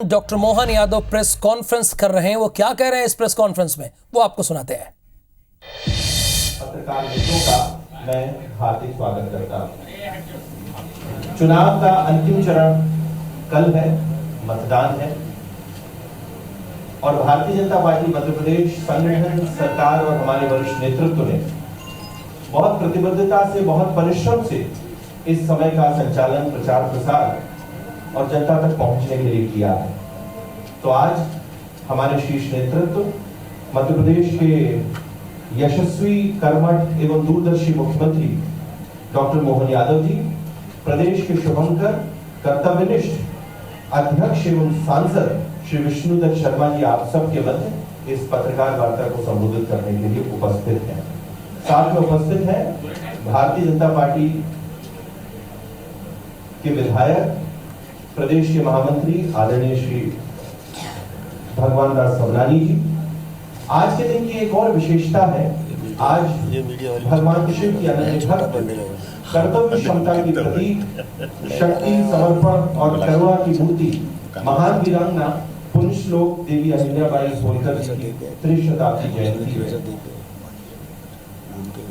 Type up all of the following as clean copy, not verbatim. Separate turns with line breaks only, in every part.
Doctor Mohan Yadav press conference कर रहे हैं। वो क्या कह रहे हैं इस प्रेस कॉन्फ्रेंस में, वो आपको सुनाते हैं।
पत्रकार मित्रों का मैं हार्दिक स्वागत करता हूं। चुनाव का अंतिम चरण कल है, मतदान है और भारतीय जनता पार्टी मध्य प्रदेश संगठन, सरकार और हमारे वरिष्ठ नेतृत्व ने बहुत प्रतिबद्धता से, बहुत परिश्रम से इस समय का संचालन, प्रचार प्रसार और जनता तक पहुंचने के लिए किया है। तो आज हमारे शीर्ष नेतृत्व, मध्य प्रदेश के यशस्वी, कर्मठ एवं दूरदर्शी मुख्यमंत्री डॉक्टर मोहन यादव जी, प्रदेश के शुभंकर, कर्तव्यनिष्ठ अध्यक्ष एवं सांसद श्री विष्णुदत्त शर्मा जी, आप सबके मध्य इस पत्रकार वार्ता को संबोधित करने के लिए उपस्थित हैं। साथ में उपस्थित हैं भारतीय जनता पार्टी के विधायक, प्रदेश के महामंत्री आदरणीय श्री भगवान दास सबनानी जी। आज के दिन की एक और विशेषता है, आज भगवान शिव की अनन्य भक्त, कर्तव्य क्षमता की प्रतीक, शक्ति, समर्पण और करुणा की मूर्ति, महान वीरांगना पुण्यश्लोक देवी अहिल्याबाई होलकर जी की त्रिशताब्दी जयंती है।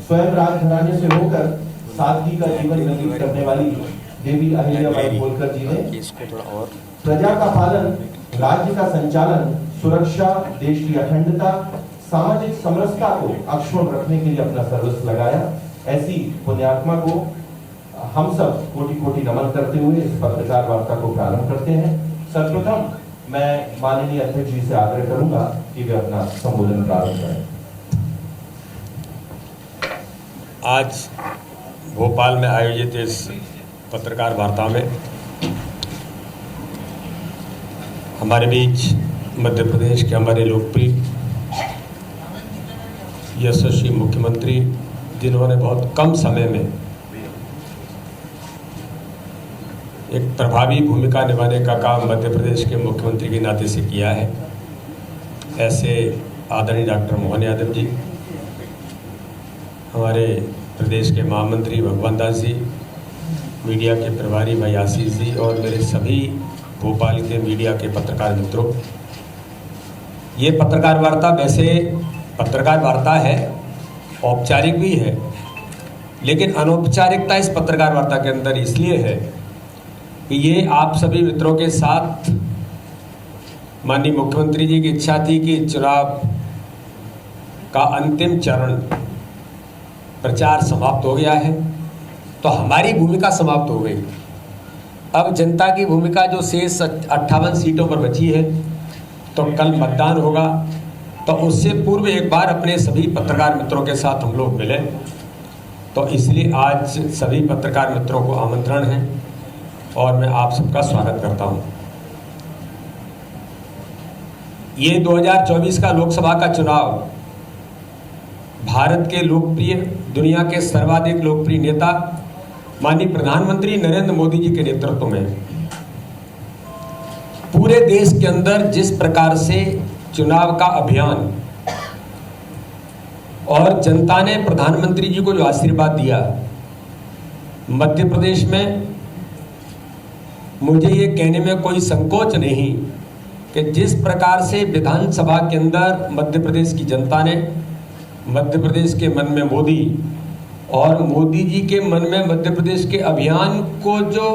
स्वयं राजघराने से होकर सादगी का जीवन व्यतीत करने वाली देवी अहिल्याबाई होलकर जी ने प्रजा का पालन, राज्य का संचालन, सुरक्षा, देश की अखंडता, सामाजिक समरसता को अक्षुण्ण रखने के लिए अपना सर्वस्व लगाया। ऐसी पुण्यात्मा को हम सब कोटि कोटि नमन करते हुए इस पत्रकार वार्ता को प्रारंभ करते हैं। सर्वप्रथम मैं माननीय अध्यक्ष जी से आग्रह करूंगा कि वे अपना संबोधन प्रारंभ करें।
आज भोपाल में आयोजित इस पत्रकार वार्ता में हमारे बीच मध्य प्रदेश के हमारे लोकप्रिय यशस्वी मुख्यमंत्री, जिन्होंने बहुत कम समय में एक प्रभावी भूमिका निभाने का काम मध्य प्रदेश के मुख्यमंत्री के नाते से किया है, ऐसे आदरणीय डॉक्टर मोहन यादव जी, हमारे प्रदेश के महामंत्री भगवान दास जी, मीडिया के प्रभारी भाई आशीष जी और मेरे सभी भोपाल के मीडिया के पत्रकार मित्रों। ये पत्रकार वार्ता वैसे पत्रकार वार्ता है, औपचारिक भी है, लेकिन अनौपचारिकता इस पत्रकार वार्ता के अंदर इसलिए है कि ये आप सभी मित्रों के साथ माननीय मुख्यमंत्री जी की इच्छा थी कि चुनाव का अंतिम चरण प्रचार समाप्त हो गया है, तो हमारी भूमिका समाप्त हो गई। अब जनता की भूमिका जो शेष 58 सीटों पर बची है, तो कल मतदान होगा, तो उससे पूर्व एक बार अपने सभी पत्रकार मित्रों के साथ हम लोग मिले। तो इसलिए आज सभी पत्रकार मित्रों को आमंत्रण है और मैं आप सबका स्वागत करता हूं। ये 2024 का लोकसभा का चुनाव भारत के लोकप्रिय, दुनिया के सर्वाधिक लोकप्रिय नेता माननीय प्रधानमंत्री नरेंद्र मोदी जी के नेतृत्व में पूरे देश के अंदर जिस प्रकार से चुनाव का अभियान और जनता ने प्रधानमंत्री जी को जो आशीर्वाद दिया, मध्य प्रदेश में मुझे ये कहने में कोई संकोच नहीं कि जिस प्रकार से विधानसभा के अंदर मध्य प्रदेश की जनता ने मध्य प्रदेश के मन में मोदी और मोदी जी के मन में मध्य प्रदेश के अभियान को जो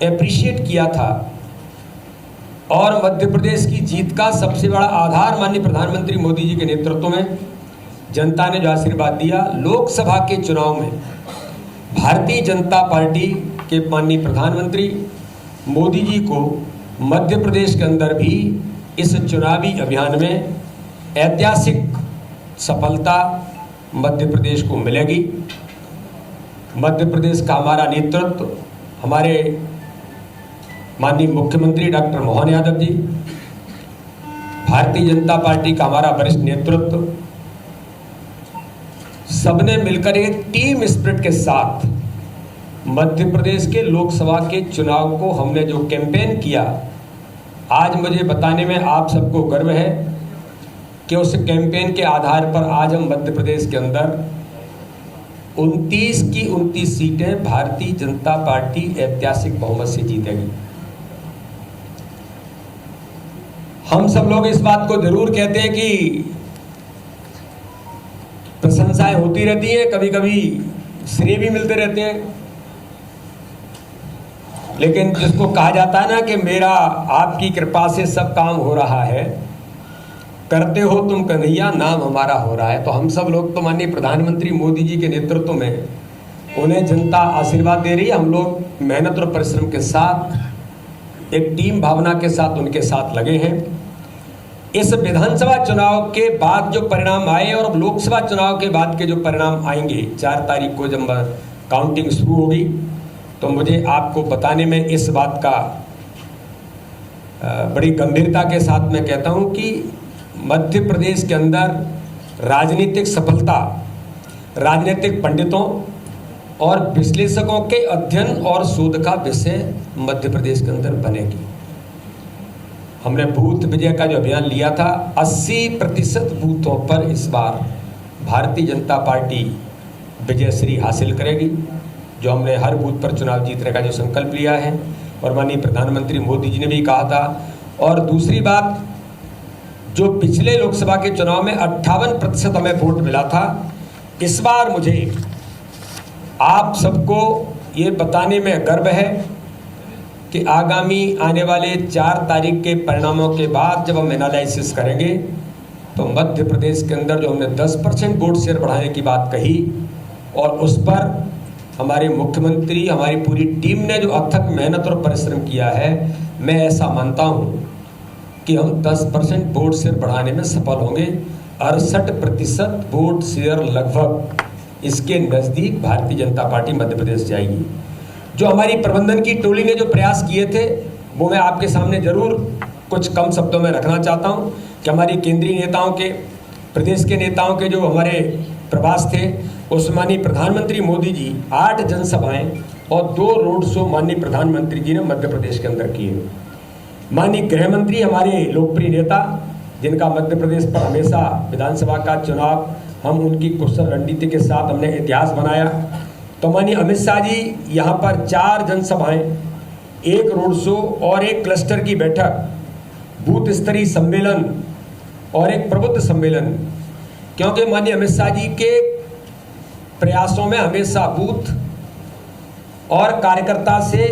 एप्रिशिएट किया था और मध्य प्रदेश की जीत का सबसे बड़ा आधार माननीय प्रधानमंत्री मोदी जी के नेतृत्व में जनता ने जो आशीर्वाद दिया, लोकसभा के चुनाव में भारतीय जनता पार्टी के माननीय प्रधानमंत्री मोदी जी को मध्य प्रदेश के अंदर भी इस चुनावी अभियान में ऐतिहासिक सफलता मध्य प्रदेश को मिलेगी। मध्य प्रदेश का हमारा नेतृत्व, हमारे माननीय मुख्यमंत्री डॉक्टर मोहन यादव जी, भारतीय जनता पार्टी का हमारा वरिष्ठ नेतृत्व, सबने मिलकर एक टीम स्पिरिट के साथ मध्य प्रदेश के लोकसभा के चुनाव को हमने जो कैंपेन किया, आज मुझे बताने में आप सबको गर्व है कि उस कैंपेन के आधार पर आज हम मध्य प्रदेश के अंदर 29 की 29 सीटें भारतीय जनता पार्टी ऐतिहासिक बहुमत से जीतेगी। हम सब लोग इस बात को जरूर कहते हैं कि प्रशंसाएं होती रहती हैं, कभी कभी श्रेय भी मिलते रहते हैं, लेकिन जिसको कहा जाता है ना कि मेरा आपकी कृपा से सब काम हो रहा है, करते हो तुम कन्हैया नाम हमारा हो रहा है। तो हम सब लोग तो माननीय प्रधानमंत्री मोदी जी के नेतृत्व में उन्हें जनता आशीर्वाद दे रही है। हम लोग मेहनत और परिश्रम के साथ एक टीम भावना के साथ उनके साथ लगे हैं। इस विधानसभा चुनाव के बाद जो परिणाम आए और लोकसभा चुनाव के बाद के जो परिणाम आएंगे, 4 तारीख को जब काउंटिंग शुरू होगी, तो मुझे आपको बताने में इस बात का बड़ी गंभीरता के साथ मैं कहता हूं कि मध्य प्रदेश के अंदर राजनीतिक सफलता राजनीतिक पंडितों और विश्लेषकों के अध्ययन और शोध का विषय मध्य प्रदेश के अंदर बनेगी। हमने बूथ विजय का जो अभियान लिया था, 80% बूथों पर इस बार भारतीय जनता पार्टी विजय श्री हासिल करेगी, जो हमने हर बूथ पर चुनाव जीतने का जो संकल्प लिया है और माननीय प्रधानमंत्री मोदी जी ने भी कहा था। और दूसरी बात, जो पिछले लोकसभा के चुनाव में 58% हमें वोट मिला था, इस बार मुझे आप सबको ये बताने में गर्व है कि आगामी आने वाले 4 तारीख के परिणामों के बाद जब हम एनालिसिस करेंगे तो मध्य प्रदेश के अंदर जो हमने 10% वोट शेयर बढ़ाने की बात कही और उस पर हमारे मुख्यमंत्री, हमारी पूरी टीम ने जो अथक मेहनत और परिश्रम किया है, मैं ऐसा मानता हूं कि हम 10% वोट शेयर बढ़ाने में सफल होंगे। 68% वोट शेयर लगभग इसके नज़दीक भारतीय जनता पार्टी मध्य प्रदेश जाएगी। जो हमारी प्रबंधन की टोली ने जो प्रयास किए थे, वो मैं आपके सामने जरूर कुछ कम शब्दों में रखना चाहता हूं कि हमारी केंद्रीय नेताओं के, प्रदेश के नेताओं के जो हमारे प्रवास थे, उसमें माननीय प्रधानमंत्री मोदी जी 8 जनसभाएं और 2 रोड शो माननीय प्रधानमंत्री जी ने मध्य प्रदेश के अंदर किए। माननीय गृह मंत्री, हमारे लोकप्रिय नेता, जिनका मध्य प्रदेश पर हमेशा विधानसभा का चुनाव हम उनकी कुशल रणनीति के साथ हमने इतिहास बनाया। तो माननीय अमित शाह जी यहाँ पर 4 जनसभाएं, 1 रोड शो और 1 क्लस्टर की बैठक, बूथ स्तरीय सम्मेलन और 1 प्रबुद्ध सम्मेलन, क्योंकि माननीय अमित शाह जी के प्रयासों में हमेशा बूथ और कार्यकर्ता से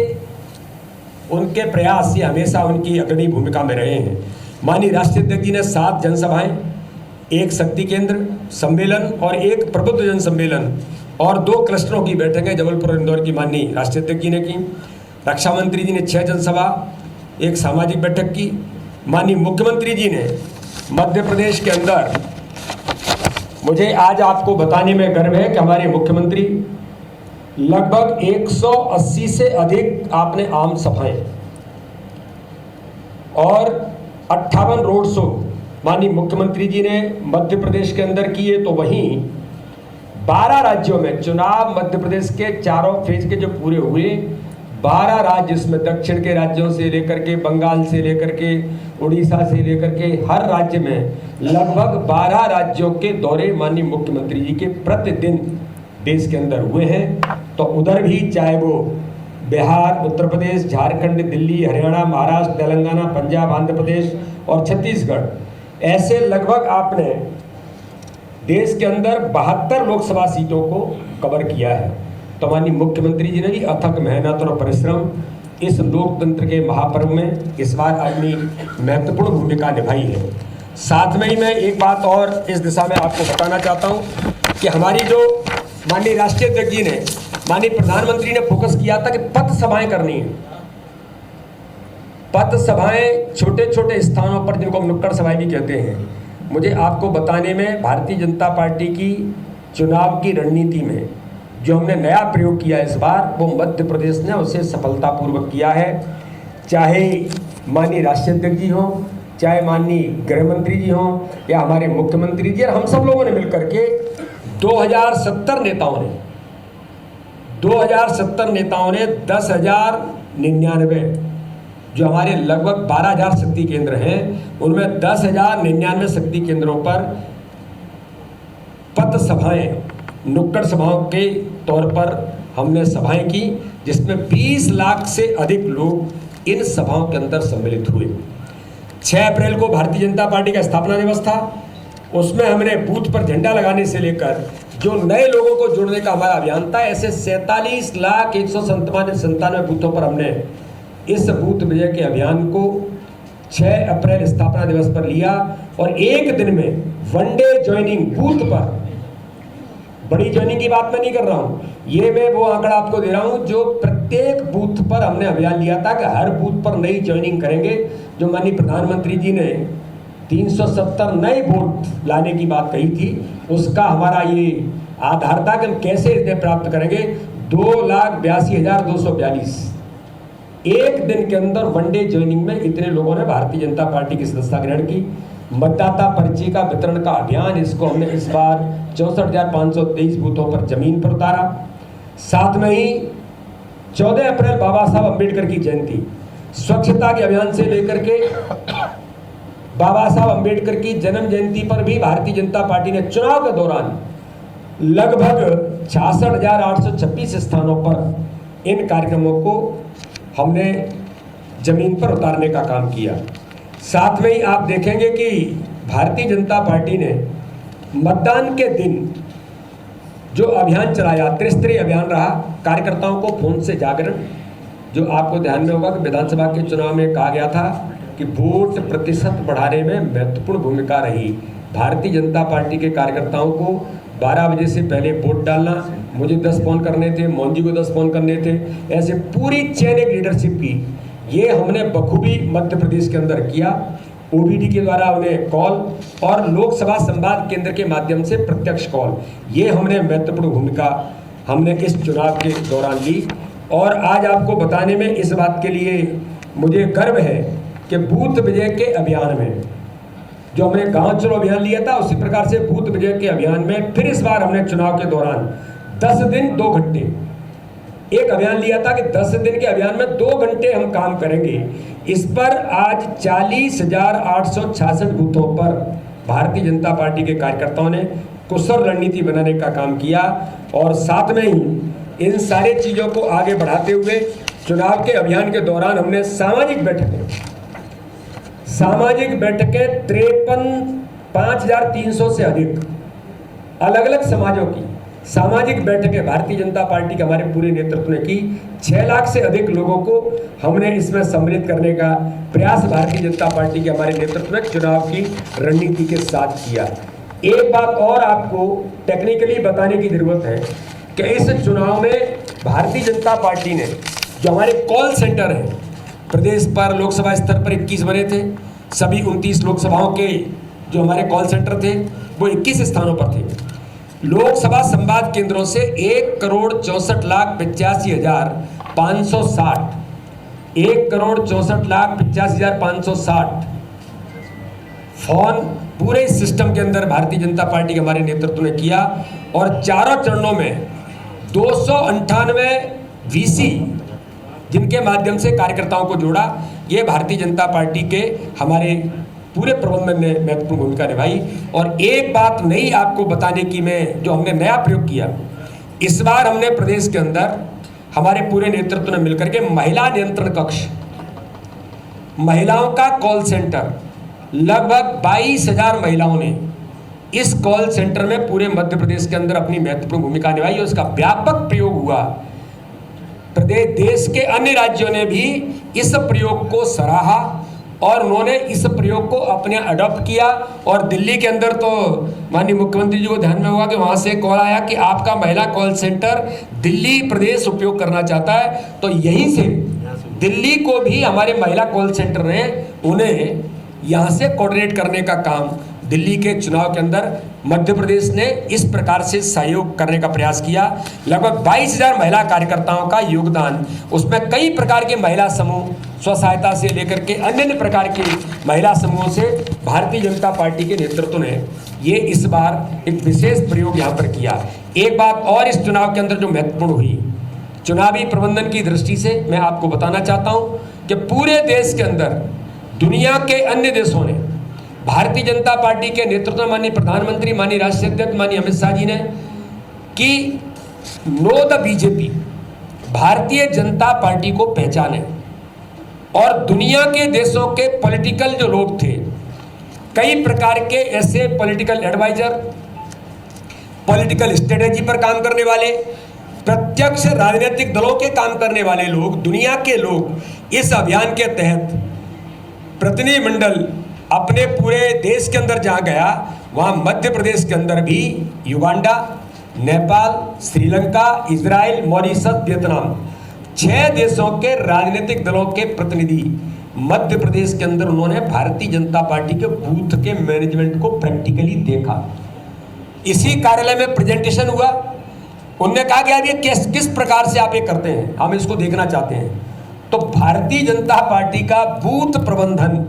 उनके प्रयास ये हमेशा उनकी अग्रणी भूमिका में रहे हैं। माननीय राष्ट्रीय अध्यक्ष जी ने 7 जनसभाएं, 1 शक्ति केंद्र सम्मेलन और 1 प्रबुद्ध जन सम्मेलन और 2 क्लस्टरों की बैठकें जबलपुर और इंदौर की माननीय राष्ट्रीय अध्यक्ष जी ने की। रक्षा मंत्री जी ने 6 जनसभा, 1 सामाजिक बैठक की। माननीय मुख्यमंत्री जी ने मध्य प्रदेश के अंदर, मुझे आज आपको बताने में गर्व है कि हमारे मुख्यमंत्री लगभग 180 से अधिक आपने आम सभाएं और 58 रोड शो माननीय मुख्यमंत्री जी ने मध्य प्रदेश के अंदर किए। तो वहीं 12 राज्यों में चुनाव मध्य प्रदेश के चारों फेज के जो पूरे हुए, 12 राज्य, इसमें दक्षिण के राज्यों से लेकर के, बंगाल से लेकर के, उड़ीसा से लेकर के, हर राज्य में लगभग 12 राज्यों के दौरे माननीय मुख्यमंत्री जी के प्रतिदिन देश के अंदर हुए हैं। तो उधर भी चाहे वो बिहार, उत्तर प्रदेश, झारखंड, दिल्ली, हरियाणा, महाराष्ट्र, तेलंगाना, पंजाब, आंध्र प्रदेश और छत्तीसगढ़, ऐसे लगभग आपने देश के अंदर 72 लोकसभा सीटों को कवर किया है। तो माननीय मुख्यमंत्री जी ने भी अथक मेहनत और परिश्रम इस लोकतंत्र के महापर्व में इस बार अपनी महत्वपूर्ण भूमिका निभाई है। साथ में ही मैं एक बात और इस दिशा में आपको बताना चाहता हूँ कि हमारी जो माननीय राष्ट्रीय अध्यक्ष जी ने, माननीय प्रधानमंत्री ने फोकस किया था कि पथ सभाएं करनी है। पथ सभाएं छोटे छोटे स्थानों पर, जिनको हम नुक्कड़ सभाएं भी कहते हैं, मुझे आपको बताने में भारतीय जनता पार्टी की चुनाव की रणनीति में जो हमने नया प्रयोग किया इस बार, वो मध्य प्रदेश ने उसे सफलतापूर्वक किया है। चाहे माननीय राष्ट्रीय अध्यक्ष जी हों, चाहे माननीय गृह मंत्री जी हों या हमारे मुख्यमंत्री जी, और हम सब लोगों ने मिलकर के 2070 नेताओं ने 10,099 जो हमारे लगभग 12,000 शक्ति केंद्र हैं, उनमें 10,099 शक्ति केंद्रों पर पथ सभाएं, नुक्कड़ सभाओं के तौर पर हमने सभाएं की, जिसमें 20 लाख से अधिक लोग इन सभाओं के अंदर सम्मिलित हुए। 6 अप्रैल को भारतीय जनता पार्टी का स्थापना दिवस था। उसमें हमने बूथ पर झंडा लगाने से लेकर जो नए लोगों को जोड़ने का हमारा अभियान था, ऐसे 47,197 बूथों पर हमने इस बूथ विजय के अभियान को 6 अप्रैल स्थापना दिवस पर लिया और एक दिन में वनडे ज्वाइनिंग बूथ पर, बड़ी ज्वाइनिंग की बात मैं नहीं कर रहा हूं, ये मैं वो आंकड़ा आपको दे रहा हूं जो प्रत्येक बूथ पर हमने अभियान लिया था कि हर बूथ पर नई ज्वाइनिंग करेंगे। जो माननीय प्रधानमंत्री जी ने 370 नए वोट लाने की बात कही थी, उसका हमारा ये आधार था कि हम कैसे इन्हें प्राप्त करेंगे। 2,82,242 एक दिन के अंदर वनडे ज्वाइनिंग में इतने लोगों ने भारतीय जनता पार्टी की सदस्यता ग्रहण की। मतदाता पर्ची का वितरण का अभियान, इसको हमने इस बार 64,523 बूथों पर जमीन पर उतारा। साथ में ही 14 अप्रैल बाबा साहब अम्बेडकर की जयंती, स्वच्छता के अभियान से लेकर के बाबा साहब अम्बेडकर की जन्म जयंती पर भी भारतीय जनता पार्टी ने चुनाव के दौरान लगभग 66,826 स्थानों पर इन कार्यक्रमों को हमने जमीन पर उतारने का काम किया। साथ में ही आप देखेंगे कि भारतीय जनता पार्टी ने मतदान के दिन जो अभियान चलाया, त्रिस्तरीय अभियान रहा, कार्यकर्ताओं को फोन से जागरण, जो आपको ध्यान में होगा कि विधानसभा के चुनाव में कहा गया था कि वोट प्रतिशत बढ़ाने में महत्वपूर्ण भूमिका रही। भारतीय जनता पार्टी के कार्यकर्ताओं को 12 बजे से पहले वोट डालना, मुझे 10 फोन करने थे, मोहन जी को 10 फोन करने थे, ऐसे पूरी चेन एक लीडरशिप की, ये हमने बखूबी मध्य प्रदेश के अंदर किया। ओबीडी के द्वारा उन्हें कॉल और लोकसभा संवाद केंद्र के माध्यम से प्रत्यक्ष कॉल, ये हमने महत्वपूर्ण भूमिका हमने इस चुनाव के दौरान ली। और आज आपको बताने में इस बात के लिए मुझे गर्व है कि बूथ विजय के अभियान में जो हमने गांव चलो अभियान लिया था, उसी प्रकार से बूथ विजय के अभियान में फिर इस बार हमने चुनाव के दौरान 10 दिन 2 घंटे एक अभियान लिया था कि 10 दिन के अभियान में 2 घंटे हम काम करेंगे। इस पर आज 40,866 बूथों पर भारतीय जनता पार्टी के कार्यकर्ताओं ने कुशल रणनीति बनाने का काम किया और साथ में ही इन सारी चीजों को आगे बढ़ाते हुए चुनाव के अभियान के दौरान हमने सामाजिक बैठकें 5,300 से अधिक अलग अलग समाजों की सामाजिक बैठकें भारतीय जनता पार्टी के हमारे पूरे नेतृत्व ने की। 6 लाख से अधिक लोगों को हमने इसमें सम्मिलित करने का प्रयास भारतीय जनता पार्टी के हमारे नेतृत्व में चुनाव की रणनीति के साथ किया। एक बात और आपको टेक्निकली बताने की जरूरत है कि इस चुनाव में भारतीय जनता पार्टी ने जो हमारे कॉल सेंटर हैं, प्रदेश पर लोकसभा स्तर पर 21 बने थे, सभी 29 लोकसभाओं के जो हमारे कॉल सेंटर थे वो 21 स्थानों पर थे। लोकसभा संवाद केंद्रों से 1,64,85,560 1,64,85,560 फोन पूरे सिस्टम के अंदर भारतीय जनता पार्टी के हमारे नेतृत्व ने किया और चारों चरणों में 298 वीसी जिनके माध्यम से कार्यकर्ताओं को जोड़ा। ये भारतीय जनता पार्टी के हमारे पूरे प्रबंधन ने महत्वपूर्ण भूमिका निभाई। और एक बात नई आपको बताने की मैं जो हमने नया प्रयोग किया, इस बार हमने प्रदेश के अंदर हमारे पूरे नेतृत्व ने मिलकर के महिला नियंत्रण कक्ष, महिलाओं का कॉल सेंटर, लगभग 22,000 महिलाओं ने इस कॉल सेंटर में पूरे मध्य प्रदेश के अंदर अपनी महत्वपूर्ण भूमिका निभाई और उसका व्यापक प्रयोग हुआ। प्रदेश देश के अन्य राज्यों ने भी इस प्रयोग को सराहा और उन्होंने इस प्रयोग को अपने अडॉप्ट किया। और दिल्ली के अंदर तो माननीय मुख्यमंत्री जी को ध्यान में होगा कि वहाँ से कॉल आया कि आपका महिला कॉल सेंटर दिल्ली प्रदेश उपयोग करना चाहता है, तो यहीं से दिल्ली को भी हमारे महिला कॉल सेंटर ने उन्हें यहाँ से कोऑर्डिनेट करने का काम दिल्ली के चुनाव के अंदर मध्य प्रदेश ने इस प्रकार से सहयोग करने का प्रयास किया। लगभग 22,000 महिला कार्यकर्ताओं का योगदान, उसमें कई प्रकार के महिला समूह, स्व सहायता से लेकर के अन्य प्रकार के महिला समूहों से भारतीय जनता पार्टी के नेतृत्व ने ये इस बार एक विशेष प्रयोग यहाँ पर किया। एक बात और इस चुनाव के अंदर जो महत्वपूर्ण हुई, चुनावी प्रबंधन की दृष्टि से मैं आपको बताना चाहता हूँ कि पूरे देश के अंदर दुनिया के अन्य देशों ने भारतीय जनता पार्टी के नेतृत्व में माननीय प्रधानमंत्री, माननीय राष्ट्रीय अध्यक्ष माननीय अमित शाह जी ने कि know the BJP, Bharatiya Janata party को पहचाने। और दुनिया के देशों के पॉलिटिकल जो लोग थे, कई प्रकार के ऐसे पॉलिटिकल एडवाइजर, पॉलिटिकल स्ट्रेटेजी पर काम करने वाले, प्रत्यक्ष राजनीतिक दलों के काम करने वाले लोग, दुनिया के लोग इस अभियान के तहत प्रतिनिधिमंडल अपने पूरे देश के अंदर जहाँ गया, वहाँ मध्य प्रदेश के अंदर भी Uganda, Nepal, Sri Lanka, Israel, Mauritius, Vietnam, 6 देशों के राजनीतिक दलों के प्रतिनिधि मध्य प्रदेश के अंदर उन्होंने भारतीय जनता पार्टी के बूथ के मैनेजमेंट को प्रैक्टिकली देखा। इसी कार्यालय में प्रेजेंटेशन हुआ। उनने कहा कि यार ये किस प्रकार से आप ये करते हैं, हम इसको देखना चाहते हैं। तो भारतीय जनता पार्टी का बूथ प्रबंधन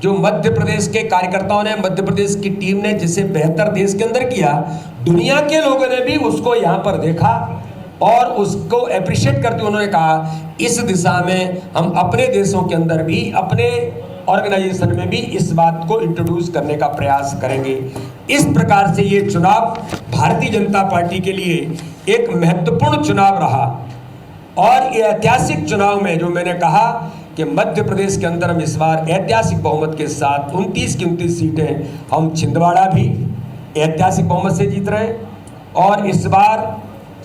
जो मध्य प्रदेश के कार्यकर्ताओं ने, मध्य प्रदेश की टीम ने जिसे बेहतर देश के अंदर किया, दुनिया के लोगों ने भी उसको यहाँ पर देखा और उसको अप्रिशिएट करते उन्होंने कहा इस दिशा में हम अपने देशों के अंदर भी, अपने ऑर्गेनाइजेशन में भी इस बात को इंट्रोड्यूस करने का प्रयास करेंगे। इस प्रकार से ये चुनाव भारतीय जनता पार्टी के लिए एक महत्वपूर्ण चुनाव रहा और ये ऐतिहासिक चुनाव में जो मैंने कहा कि मध्य प्रदेश के अंदर हम इस बार ऐतिहासिक बहुमत के साथ 29 की 29 सीटें, हम छिंदवाड़ा भी ऐतिहासिक बहुमत से जीत रहे हैं और इस बार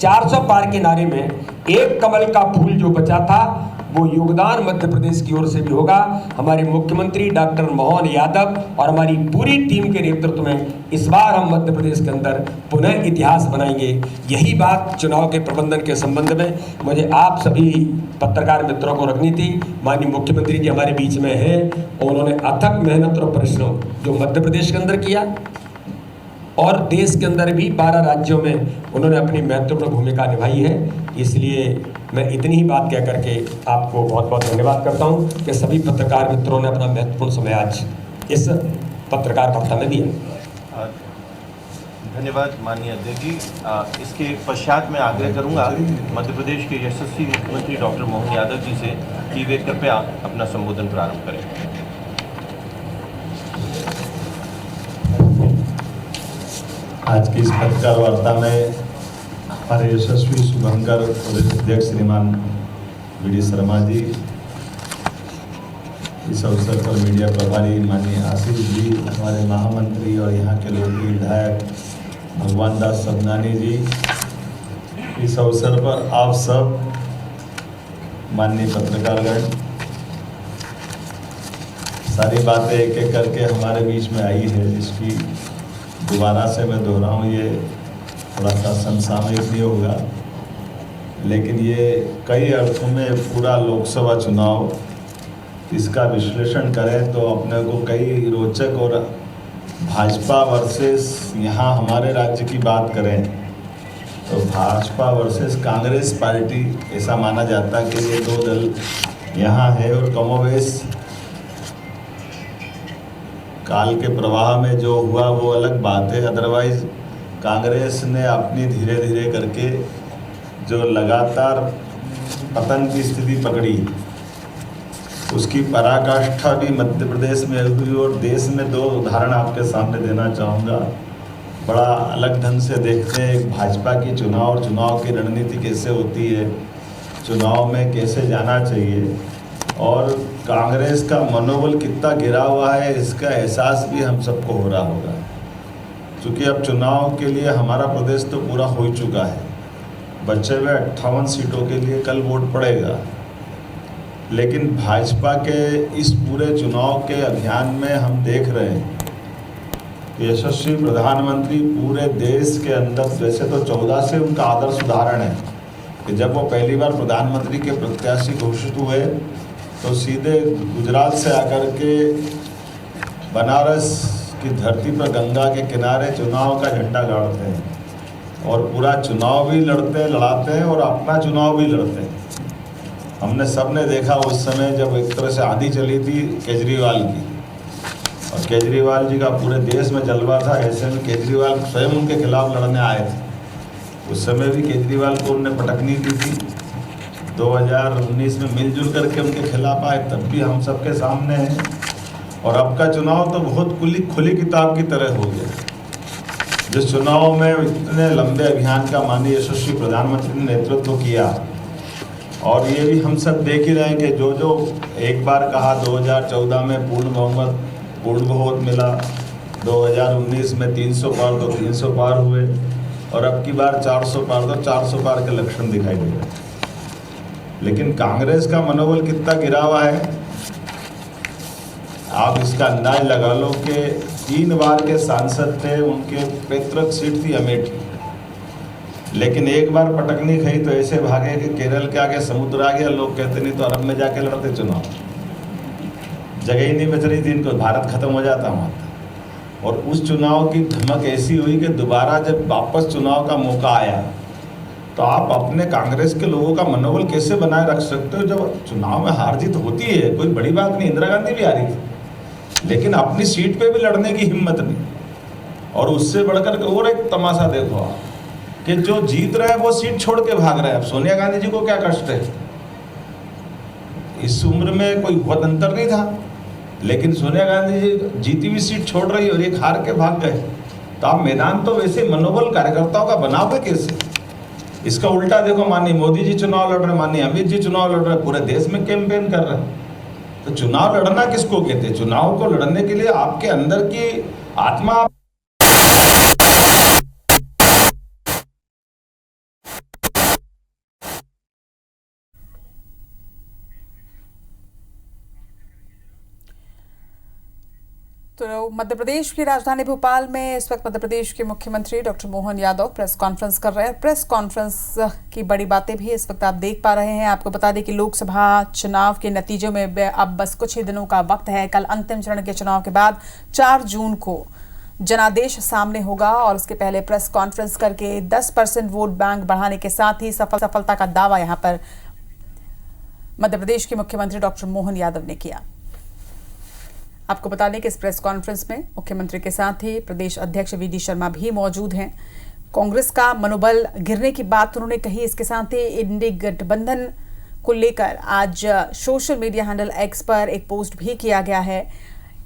400 पार के नारे में एक कमल का फूल जो बचा था वो योगदान मध्य प्रदेश की ओर से भी होगा। हमारे मुख्यमंत्री डॉक्टर मोहन यादव और हमारी पूरी टीम के नेतृत्व में इस बार हम मध्य प्रदेश के अंदर पुनः इतिहास बनाएंगे। यही बात चुनाव के प्रबंधन के संबंध में मुझे आप सभी पत्रकार मित्रों को रखनी थी। माननीय मुख्यमंत्री जी हमारे बीच में हैं और उन्होंने अथक मेहनत और परिश्रम जो मध्य प्रदेश के अंदर किया और देश के अंदर भी 12 राज्यों में उन्होंने अपनी महत्वपूर्ण भूमिका निभाई है। इसलिए मैं इतनी ही बात कह करके आपको बहुत बहुत धन्यवाद करता हूं कि सभी पत्रकार मित्रों ने अपना महत्वपूर्ण समय आज इस पत्रकार वार्ता में दिया।
धन्यवाद माननीय अध्यक्ष जी। इसके पश्चात मैं आग्रह करूंगा मध्य प्रदेश के यशस्वी मुख्यमंत्री डॉक्टर मोहन यादव जी से कि वे कृपया अपना संबोधन प्रारंभ करें।
आज की इस पत्रकार वार्ता में हमारे यशस्वी शुभंकर प्रदेश अध्यक्ष श्रीमान वी.डी. शर्मा जी, इस अवसर पर मीडिया प्रभारी माननीय आशीष जी, हमारे महामंत्री और यहाँ के लोकप्रिय विधायक भगवान दास सबनानी जी, इस अवसर पर आप सब माननीय पत्रकारगण, सारी बातें एक एक करके हमारे बीच में आई है जिसकी दोबारा से मैं दोहराऊं, ये थोड़ा सा समसामयिक नहीं होगा, लेकिन ये कई अर्थों में पूरा लोकसभा चुनाव इसका विश्लेषण करें तो अपने को कई रोचक और भाजपा वर्सेस यहाँ हमारे राज्य की बात करें तो भाजपा वर्सेस कांग्रेस पार्टी ऐसा माना जाता है कि ये 2 दल यहाँ है और कमोवेश काल के प्रवाह में जो हुआ वो अलग बात है। अदरवाइज कांग्रेस ने अपनी धीरे धीरे करके जो लगातार पतन की स्थिति पकड़ी उसकी पराकाष्ठा भी मध्य प्रदेश में हुई और देश में 2 उदाहरण आपके सामने देना चाहूँगा। बड़ा अलग ढंग से देखते हैं एक भाजपा की चुनाव और चुनाव की रणनीति कैसे होती है, चुनाव में कैसे जाना चाहिए और कांग्रेस का मनोबल कितना गिरा हुआ है इसका एहसास भी हम सबको हो रहा होगा। क्योंकि अब चुनाव के लिए हमारा प्रदेश तो पूरा हो चुका है, बचे हुए 58 सीटों के लिए कल वोट पड़ेगा, लेकिन भाजपा के इस पूरे चुनाव के अभियान में हम देख रहे हैं कि यशस्वी प्रधानमंत्री पूरे देश के अंदर, वैसे तो 14 से उनका आदर्श उदाहरण है कि जब वो पहली बार प्रधानमंत्री के प्रत्याशी घोषित हुए तो सीधे गुजरात से आकर के बनारस की धरती पर गंगा के किनारे चुनाव का झंडा गाड़ते हैं और पूरा चुनाव भी लड़ाते हैं और अपना चुनाव भी लड़ते हैं। हमने सब ने देखा उस समय जब एक तरह से आंधी चली थी केजरीवाल की और केजरीवाल जी का पूरे देश में जलवा था, ऐसे में केजरीवाल स्वयं उनके खिलाफ लड़ने आए थे। उस समय भी केजरीवाल को उनने पटकनी दी थी, 2019 में मिलजुल करके उनके खिलाफ आए, तब भी हम सबके सामने है। और अब का चुनाव तो बहुत खुली किताब की तरह हो गया। जिस चुनाव में इतने लंबे अभियान का माननीय यशस्वी प्रधानमंत्री ने नेतृत्व किया और ये भी हम सब देख ही रहे हैं कि जो जो एक बार कहा 2014 में पूर्ण बहुमत मिला, 2019 में 300 पार तो 300 पार हुए, और अब की बार 400 पार तो 400 पार के लक्षण दिखाई दे रहे हैं। लेकिन कांग्रेस का मनोबल कितना गिरा हुआ है, आप इसका अंदाज लगा लो कि 3 बार के सांसद थे, उनके पैतृक सीट थी अमेठी, लेकिन एक बार पटकनी खाई तो ऐसे भागे कि केरल के आगे समुद्र आ गया। लोग कहते नहीं तो अरब में जाके लड़ते चुनाव, जगह ही नहीं बच रही थी इनको, भारत खत्म हो जाता वहाँ। और उस चुनाव की धमक ऐसी हुई कि दोबारा जब वापस चुनाव का मौका आया तो आप अपने कांग्रेस के लोगों का मनोबल कैसे बनाए रख सकते हो जब चुनाव में हार जीत होती है? कोई बड़ी बात नहीं, इंदिरा गांधी भी हारी थी, लेकिन अपनी सीट पे भी लड़ने की हिम्मत नहीं। और उससे बढ़कर और एक तमाशा देखो आप कि जो जीत रहे हैं वो सीट छोड़ के भाग रहे हैं। अब सोनिया गांधी जी को क्या कष्ट है? इस उम्र में कोई बहुत अंतर नहीं था, लेकिन सोनिया गांधी जी जीती हुई सीट छोड़ रही और एक हार के भाग गए। तो आप मैदान तो वैसे मनोबल कार्यकर्ताओं का बनाओगे कैसे? इसका उल्टा देखो, माननीय मोदी जी चुनाव लड़ रहे, माननीय अमित जी चुनाव लड़ रहे, पूरे देश में कैंपेन कर रहे हैं। तो चुनाव लड़ना किसको कहते हैं? चुनाव को लड़ने के लिए आपके अंदर की आत्मा
तो मध्य प्रदेश की राजधानी भोपाल में इस वक्त मध्य प्रदेश के मुख्यमंत्री doctor Mohan Yadav press conference कर रहे हैं। प्रेस कॉन्फ्रेंस की बड़ी बातें भी इस वक्त आप देख पा रहे हैं। आपको बता दें कि लोकसभा चुनाव के नतीजों में अब बस कुछ ही दिनों का वक्त है। कल अंतिम चरण के चुनाव के बाद 4 जून को जनादेश सामने होगा और उसके पहले प्रेस कॉन्फ्रेंस करके 10% वोट बैंक बढ़ाने के साथ ही सफलता का दावा यहां पर मध्य प्रदेश के मुख्यमंत्री डॉक्टर मोहन यादव ने किया। आपको बता दें कि इस प्रेस कॉन्फ्रेंस में मुख्यमंत्री के साथ ही प्रदेश अध्यक्ष वी.डी. शर्मा भी मौजूद हैं। कांग्रेस का मनोबल गिरने की बात उन्होंने कही। इसके साथ ही इंडी गठबंधन को लेकर आज सोशल मीडिया हैंडल एक्स पर एक पोस्ट भी किया गया है।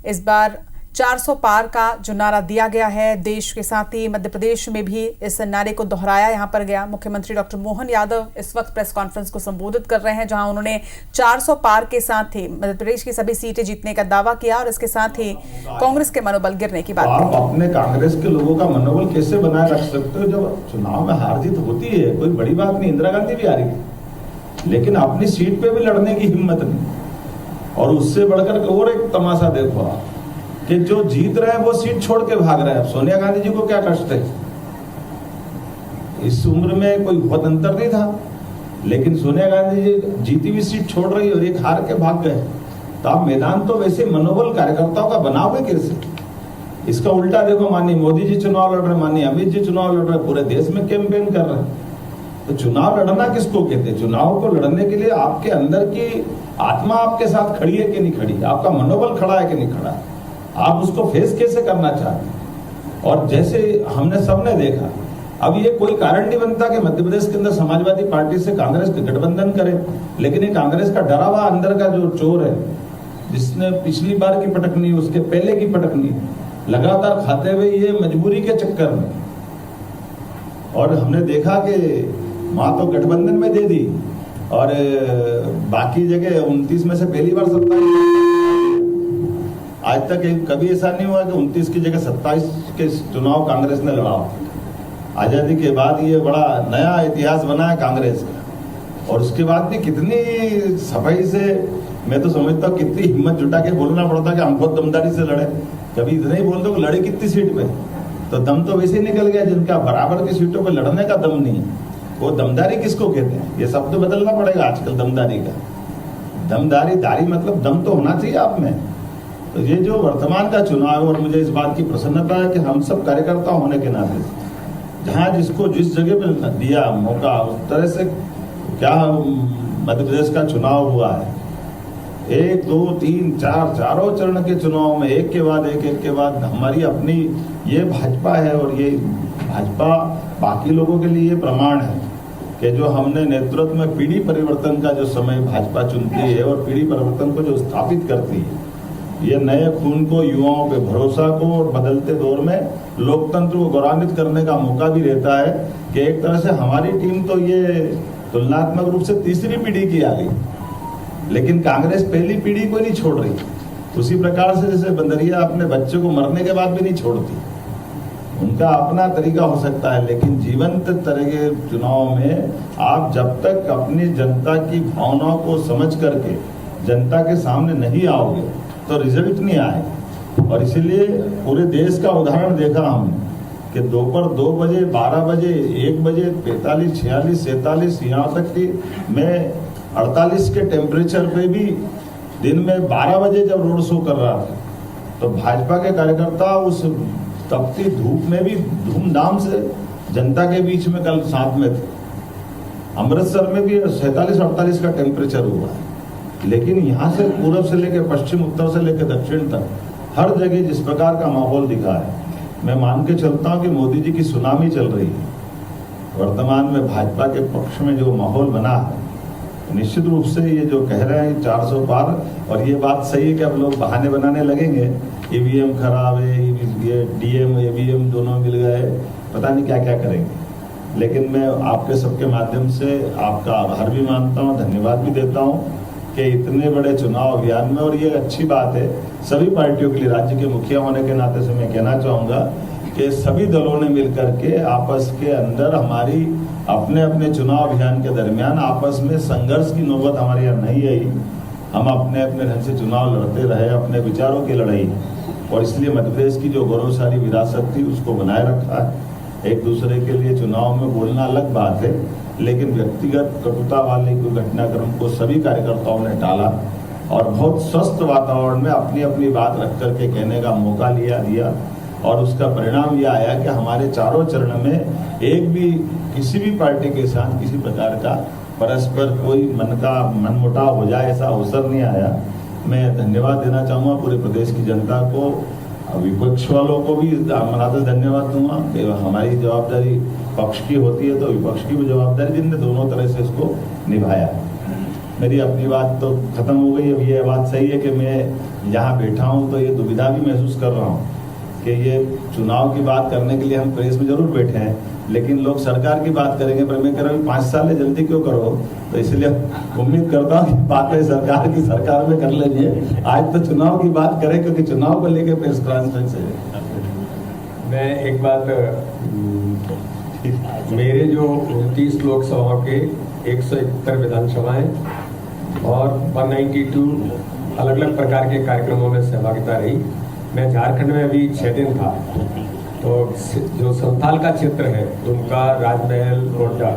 इस बार 400 पार का जो नारा दिया गया है देश के साथ ही मध्य प्रदेश में भी इस नारे को दोहराया यहां पर गया। मुख्यमंत्री डॉक्टर मोहन यादव इस वक्त प्रेस कॉन्फ्रेंस को संबोधित कर रहे हैं, जहां उन्होंने 400 पार के साथ ही मध्य प्रदेश की सभी सीटें जीतने का दावा किया और इसके साथ ही कांग्रेस के मनोबल गिरने की बात
आप अपने कांग्रेस के लोगों का मनोबल कैसे बनाए रख सकते हो जब चुनाव में हार जीत होती है? कोई बड़ी बात नहीं, इंदिरा गांधी भी हारी थी, लेकिन अपनी सीट पे भी लड़ने की हिम्मत नहीं। और उससे बढ़कर और एक तमाशा देखो आप कि जो जीत रहे हैं वो सीट छोड़ के भाग रहे हैं। अब सोनिया गांधी जी को क्या कष्ट है? इस उम्र में कोई बहुत अंतर नहीं था, लेकिन सोनिया गांधी जी जीती हुई सीट छोड़ रही और एक हार के भाग गए। तो आप मैदान तो वैसे मनोबल कार्यकर्ताओं का बनाओगे कैसे? इसका उल्टा देखो, माननीय मोदी जी चुनाव लड़ रहे, माननीय अमित जी चुनाव लड़ रहे, पूरे देश में कैंपेन कर रहे हैं। तो चुनाव लड़ना किसको कहते हैं? चुनाव को लड़ने के लिए आपके अंदर की आत्मा आपके साथ खड़ी है कि नहीं खड़ी, आपका मनोबल खड़ा है कि नहीं खड़ा, आप उसको फेस कैसे करना चाहते हैं? और जैसे हमने सबने देखा, अब ये कोई कारण नहीं बनता कि मध्य प्रदेश के अंदर समाजवादी पार्टी से कांग्रेस के गठबंधन करे, लेकिन ये कांग्रेस का डरा हुआ अंदर का जो चोर है, जिसने पिछली बार की पटकनी, उसके पहले की पटकनी लगातार खाते हुए ये मजबूरी के चक्कर में, और हमने देखा कि माँ तो गठबंधन में दे दी और बाकी जगह 29 में से पहली बार 27, आज तक कभी ऐसा नहीं हुआ कि 29 की जगह 27 के चुनाव कांग्रेस ने लड़ा। आजादी के बाद ये बड़ा नया इतिहास बना है कांग्रेस का। और उसके बाद भी कितनी सफाई से, मैं तो समझता हूँ कितनी हिम्मत जुटा के बोलना पड़ता कि हम बहुत दमदारी से लड़े। कभी इतना ही बोल दो कि लड़े कितनी सीट पे, तो दम तो वैसे ही निकल गया। जिनका बराबर की सीटों पे लड़ने का दम नहीं, वो दमदारी किसको कहते हैं? ये शब्द बदलना पड़ेगा आजकल दमदारी का। दमदारी, दारी मतलब दम तो होना चाहिए आप में। तो ये जो वर्तमान का चुनाव, और मुझे इस बात की प्रसन्नता है कि हम सब कार्यकर्ता होने के नाते जहाँ जिसको जिस जगह पे दिया मौका, उस तरह से क्या मध्य प्रदेश का चुनाव हुआ है। 1, 2, 3, 4 चारों चरण के चुनाव में एक के बाद एक के बाद हमारी अपनी ये भाजपा है। और ये भाजपा बाकी लोगों के लिए प्रमाण है कि जो हमने नेतृत्व में पीढ़ी परिवर्तन का जो समय भाजपा चुनती है और पीढ़ी परिवर्तन को जो स्थापित करती है, ये नए खून को, युवाओं पे भरोसा को, और बदलते दौर में लोकतंत्र को गौरवान्वित करने का मौका भी रहता है कि एक तरह से हमारी टीम तो ये तुलनात्मक रूप से तीसरी पीढ़ी की आ गई, लेकिन कांग्रेस पहली पीढ़ी को नहीं छोड़ रही। उसी प्रकार से जैसे बंदरिया अपने बच्चों को मरने के बाद भी नहीं छोड़ती, उनका अपना तरीका हो सकता है, लेकिन जीवंत तरह के चुनाव में आप जब तक अपनी जनता की भावनाओं को समझ करके जनता के सामने नहीं आओगे तो रिजल्ट नहीं आएगा। और इसीलिए पूरे देश का उदाहरण देखा हमने कि दोपहर 2 बजे, 12 बजे, 1 बजे, 45, 46, 47, यहाँ तक कि मैं 48 के टेम्परेचर पे भी दिन में 12 बजे जब रोड शो कर रहा था तो भाजपा के कार्यकर्ता उस तपती धूप में भी धूमधाम से जनता के बीच में कल साथ में थे। अमृतसर में भी 47-48 का टेम्परेचर हुआ है, लेकिन यहाँ से पूर्व से लेकर पश्चिम, उत्तर से लेकर दक्षिण तक हर जगह जिस प्रकार का माहौल दिखा है, मैं मान के चलता हूँ कि मोदी जी की सुनामी चल रही है। वर्तमान में भाजपा के पक्ष में जो माहौल बना है, निश्चित रूप से ये जो कह रहे हैं 400 पार, और ये बात सही है कि अब लोग बहाने बनाने लगेंगे, ईवीएम खराब है, ये डीएम ईवीएम दोनों मिल गए, पता नहीं क्या क्या करेंगे। लेकिन मैं आपके सबके माध्यम से आपका आभार भी मानता हूँ, धन्यवाद भी देता हूँ कि इतने बड़े चुनाव अभियान में, और ये अच्छी बात है सभी पार्टियों के लिए, राज्य के मुखिया होने के नाते से मैं कहना चाहूँगा कि सभी दलों ने मिलकर के आपस के अंदर हमारी अपने अपने चुनाव अभियान के दरमियान आपस में संघर्ष की नौबत हमारे यहाँ नहीं आई। हम अपने अपने ढंग से चुनाव लड़ते रहे, अपने विचारों की लड़ाई, और इसलिए मध्य प्रदेश की जो गौरवशाली विरासत थी उसको बनाए रखा है। एक दूसरे के लिए चुनाव में बोलना अलग बात है, लेकिन व्यक्तिगत कटुता वाले कोई घटनाक्रम को सभी कार्यकर्ताओं ने टाला और बहुत स्वस्थ वातावरण में अपनी अपनी बात रख करके कहने का मौका दिया, और उसका परिणाम यह आया कि हमारे चारों चरण में एक भी किसी भी पार्टी के साथ किसी प्रकार का परस्पर कोई मनमुटाव हो जाए ऐसा अवसर नहीं आया। मैं धन्यवाद देना चाहूँगा पूरे प्रदेश की जनता को, विपक्ष वालों को भी मनाते धन्यवाद दूंगा कि हमारी जवाबदारी पक्ष की होती है तो विपक्ष की भी जवाबदारी, जिनने दोनों तरह से इसको निभाया। मेरी अपनी बात तो खत्म हो गई। अब ये बात सही है कि मैं यहाँ बैठा हूँ तो ये दुविधा भी महसूस कर रहा हूँ कि ये चुनाव की बात करने के लिए हम प्रेस में जरूर बैठे हैं, लेकिन लोग सरकार की बात करेंगे, पर मैं कह रहा हूँ 5 साल है, जल्दी क्यों करो। तो इसलिए उम्मीद करता हूँ कि बातें सरकार में कर लीजिए। आज तो चुनाव की बात करें, क्योंकि चुनाव को लेकर प्रेस कॉन्फ्रेंस है।
मैं एक बात, मेरे जो 29 लोकसभाओं के 171 विधानसभाएं और 192 अलग अलग प्रकार के कार्यक्रमों में सहभागिता रही। मैं झारखंड में अभी 6 दिन था, तो जो संथाल का क्षेत्र है, दुमका, राजमहल, गोड्डा,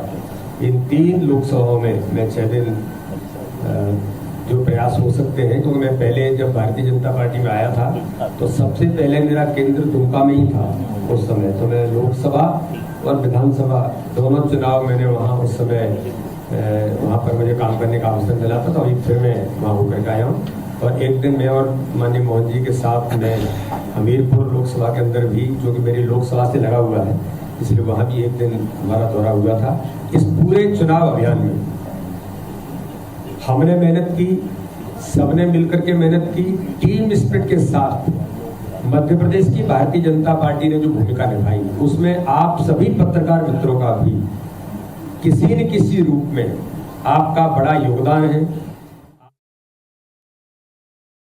इन 3 लोकसभाओं में मैं 6 दिन जो प्रयास हो सकते हैं, क्योंकि मैं पहले जब भारतीय जनता पार्टी में आया था तो सबसे पहले मेरा केंद्र दुमका में ही था उस समय। तो मैं लोकसभा और विधानसभा दोनों चुनाव मैंने वहाँ उस समय वहाँ पर मुझे काम करने का अवसर मिला था, तो अभी फिर मैं वहाँ होकर आया हूँ। और एक दिन मैं और माननीय मोहन जी के साथ मैं हमीरपुर लोकसभा के अंदर भी, जो कि मेरी लोकसभा से लगा हुआ है, इसलिए वहाँ भी एक दिन हमारा दौरा हुआ था। इस पूरे चुनाव अभियान में हमने मेहनत की, सबने मिलकर के मेहनत की, टीम स्पिरिट के साथ मध्य प्रदेश की भारतीय जनता पार्टी ने जो भूमिका निभाई, उसमें आप सभी पत्रकार मित्रों का भी किसी न किसी रूप में आपका बड़ा योगदान है।